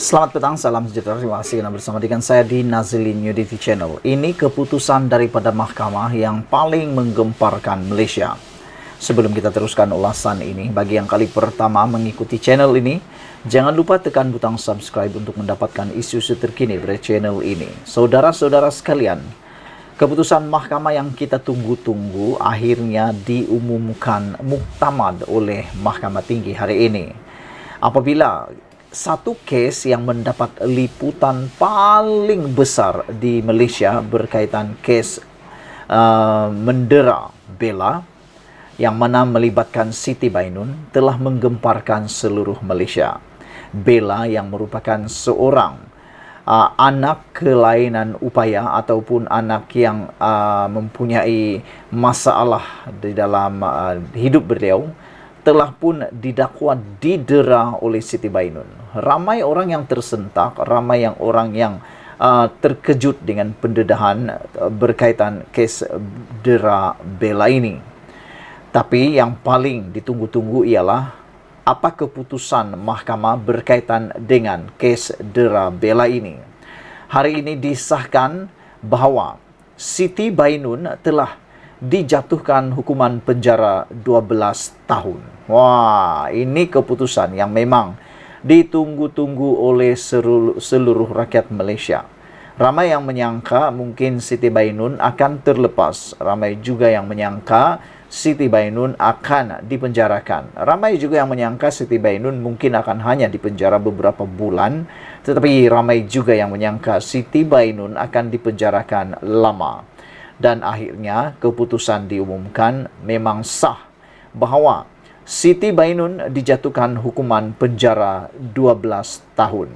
Selamat petang, salam sejahtera. Terima kasih karena bersama dengan saya di Nazilin Unity Channel. Ini keputusan daripada mahkamah yang paling menggemparkan Malaysia. Sebelum kita teruskan ulasan ini, bagi yang kali pertama mengikuti channel ini, jangan lupa tekan butang subscribe untuk mendapatkan isu-isu terkini dari channel ini. Saudara-saudara sekalian, keputusan mahkamah yang kita tunggu-tunggu akhirnya diumumkan muktamad oleh Mahkamah Tinggi hari ini. Apabila satu kes yang mendapat liputan paling besar di Malaysia berkaitan kes mendera bela yang mana melibatkan Siti Bainun telah menggemparkan seluruh Malaysia. Bela yang merupakan seorang anak kelainan upaya ataupun anak yang mempunyai masalah di dalam hidup beliau telah pun didakwa didera oleh Siti Bainun. Ramai orang yang tersentak, ramai orang yang terkejut dengan pendedahan berkaitan kes dera bela ini. Tapi yang paling ditunggu-tunggu ialah apa keputusan mahkamah berkaitan dengan kes dera bela ini. Hari ini disahkan bahawa Siti Bainun telah dijatuhkan hukuman penjara 12 tahun. Wah, ini keputusan yang memang ditunggu-tunggu oleh seluruh rakyat Malaysia. Ramai yang menyangka mungkin Siti Bainun akan terlepas. Ramai juga yang menyangka Siti Bainun akan dipenjarakan. Ramai juga yang menyangka Siti Bainun mungkin akan hanya dipenjara beberapa bulan. Tetapi ramai juga yang menyangka Siti Bainun akan dipenjarakan lama. Dan akhirnya keputusan diumumkan memang sah bahawa Siti Bainun dijatuhkan hukuman penjara 12 tahun.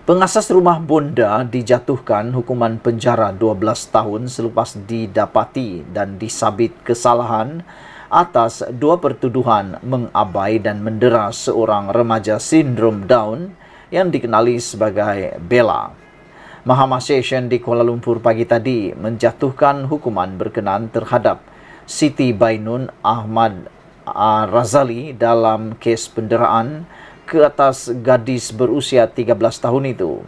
Pengasas rumah bonda dijatuhkan hukuman penjara 12 tahun selepas didapati dan disabit kesalahan atas dua pertuduhan mengabai dan mendera seorang remaja sindrom Down yang dikenali sebagai Bella. Mahkamah Session di Kuala Lumpur pagi tadi menjatuhkan hukuman berkenaan terhadap Siti Bainun Ahmad Razali dalam kes penderaan ke atas gadis berusia 13 tahun itu.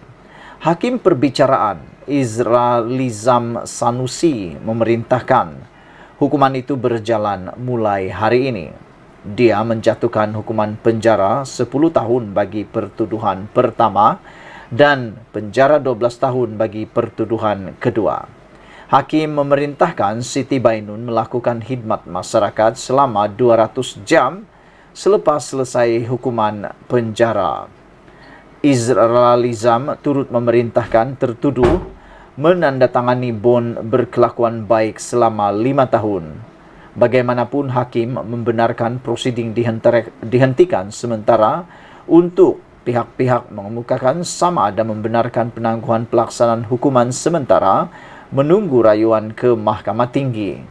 Hakim perbicaraan Izralizam Sanusi memerintahkan hukuman itu berjalan mulai hari ini. Dia menjatuhkan hukuman penjara 10 tahun bagi pertuduhan pertama dan penjara 12 tahun bagi pertuduhan kedua. Hakim memerintahkan Siti Bainun melakukan khidmat masyarakat selama 200 jam selepas selesai hukuman penjara. Izralizam turut memerintahkan tertuduh menandatangani bon berkelakuan baik selama 5 tahun. Bagaimanapun hakim membenarkan prosiding dihentikan sementara untuk pihak-pihak mengemukakan sama ada membenarkan penangguhan pelaksanaan hukuman sementara menunggu rayuan ke Mahkamah Tinggi.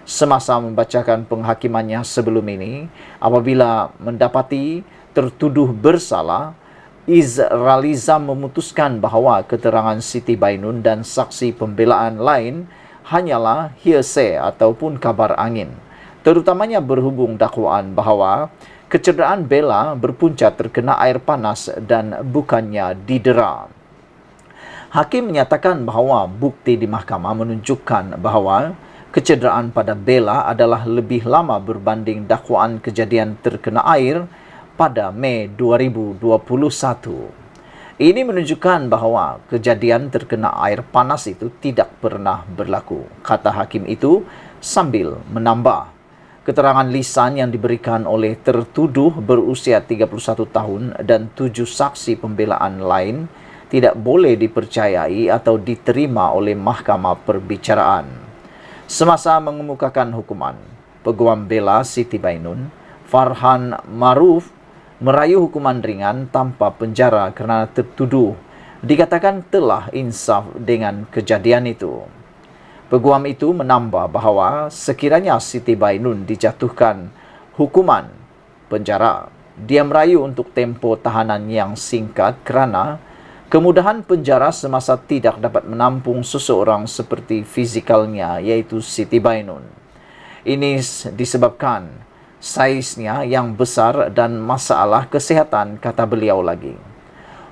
Semasa membacakan penghakimannya sebelum ini, apabila mendapati tertuduh bersalah, Izralizam memutuskan bahawa keterangan Siti Bainun dan saksi pembelaan lain hanyalah hearsay ataupun kabar angin, terutamanya berhubung dakwaan bahawa kecederaan Bella berpunca terkena air panas dan bukannya didera. Hakim menyatakan bahawa bukti di mahkamah menunjukkan bahawa kecederaan pada Bella adalah lebih lama berbanding dakwaan kejadian terkena air pada Mei 2021. Ini menunjukkan bahawa kejadian terkena air panas itu tidak pernah berlaku, kata hakim itu sambil menambah. Keterangan lisan yang diberikan oleh tertuduh berusia 31 tahun dan 7 saksi pembelaan lain tidak boleh dipercayai atau diterima oleh mahkamah perbicaraan. Semasa mengemukakan hukuman, peguam bela Siti Bainun, Farhan Maruf, merayu hukuman ringan tanpa penjara kerana tertuduh dikatakan telah insaf dengan kejadian itu. Peguam itu menambah bahawa sekiranya Siti Bainun dijatuhkan hukuman penjara, dia merayu untuk tempoh tahanan yang singkat kerana kemudahan penjara semasa tidak dapat menampung seseorang seperti fizikalnya, iaitu Siti Bainun. Ini disebabkan saiznya yang besar dan masalah kesihatan, kata beliau lagi.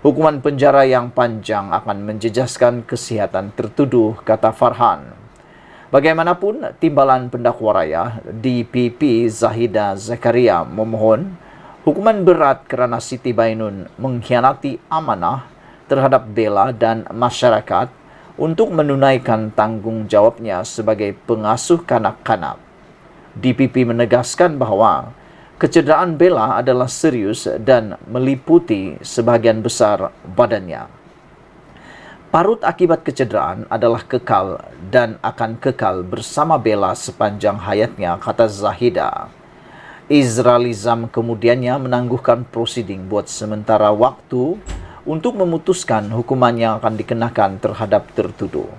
Hukuman penjara yang panjang akan menjejaskan kesihatan tertuduh, kata Farhan. Bagaimanapun, Timbalan Pendakwa Raya DPP Zahida Zakaria memohon hukuman berat kerana Siti Bainun mengkhianati amanah terhadap bela dan masyarakat untuk menunaikan tanggungjawabnya sebagai pengasuh kanak-kanak. DPP menegaskan bahawa kecederaan Bella adalah serius dan meliputi sebahagian besar badannya. Parut akibat kecederaan adalah kekal dan akan kekal bersama Bella sepanjang hayatnya, kata Zahida. Izralizam kemudiannya menangguhkan prosiding buat sementara waktu untuk memutuskan hukuman yang akan dikenakan terhadap tertuduh.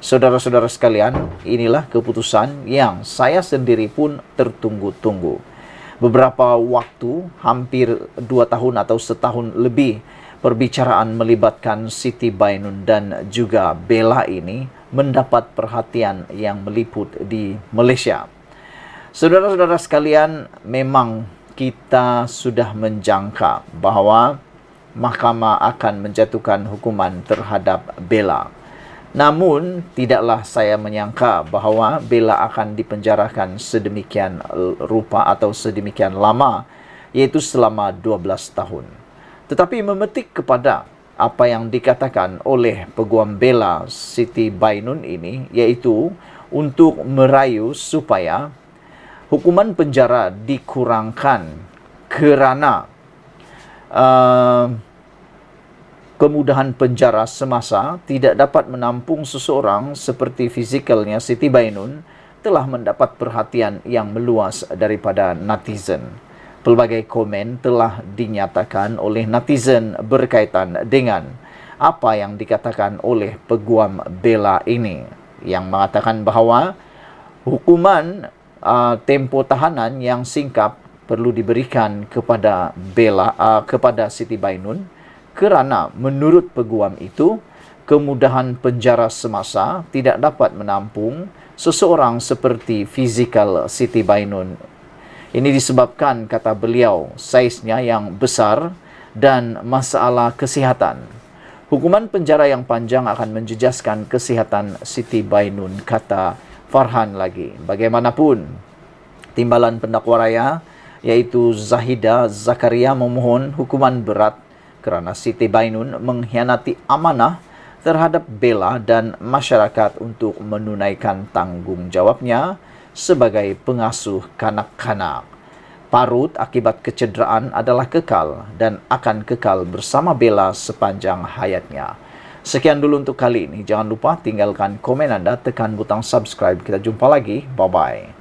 Saudara-saudara sekalian, inilah keputusan yang saya sendiri pun tertunggu-tunggu. Beberapa waktu, hampir 2 tahun atau setahun lebih, perbicaraan melibatkan Siti Bainun dan juga Bella ini mendapat perhatian yang meliput di Malaysia. Saudara-saudara sekalian, memang kita sudah menjangka bahawa mahkamah akan menjatuhkan hukuman terhadap Bella. Namun, tidaklah saya menyangka bahawa Bella akan dipenjarakan sedemikian rupa atau sedemikian lama, iaitu selama 12 tahun. Tetapi memetik kepada apa yang dikatakan oleh peguam Bella Siti Bainun ini, iaitu untuk merayu supaya hukuman penjara dikurangkan kerana kemudahan penjara semasa tidak dapat menampung seseorang seperti fizikalnya Siti Bainun telah mendapat perhatian yang meluas daripada netizen. Pelbagai komen telah dinyatakan oleh netizen berkaitan dengan apa yang dikatakan oleh peguam Bella ini, yang mengatakan bahawa hukuman tempoh tahanan yang singkat perlu diberikan kepada Bella, kepada Siti Bainun, kerana menurut peguam itu, kemudahan penjara semasa tidak dapat menampung seseorang seperti fizikal Siti Bainun. Ini disebabkan, kata beliau, saiznya yang besar dan masalah kesihatan. Hukuman penjara yang panjang akan menjejaskan kesihatan Siti Bainun, kata Farhan lagi. Bagaimanapun, Timbalan Pendakwa Raya iaitu Zahida Zakaria memohon hukuman berat kerana Siti Bainun mengkhianati amanah terhadap Bella dan masyarakat untuk menunaikan tanggungjawabnya sebagai pengasuh kanak-kanak. Parut akibat kecederaan adalah kekal dan akan kekal bersama Bella sepanjang hayatnya. Sekian dulu untuk kali ini. Jangan lupa tinggalkan komen anda, tekan butang subscribe. Kita jumpa lagi. Bye-bye.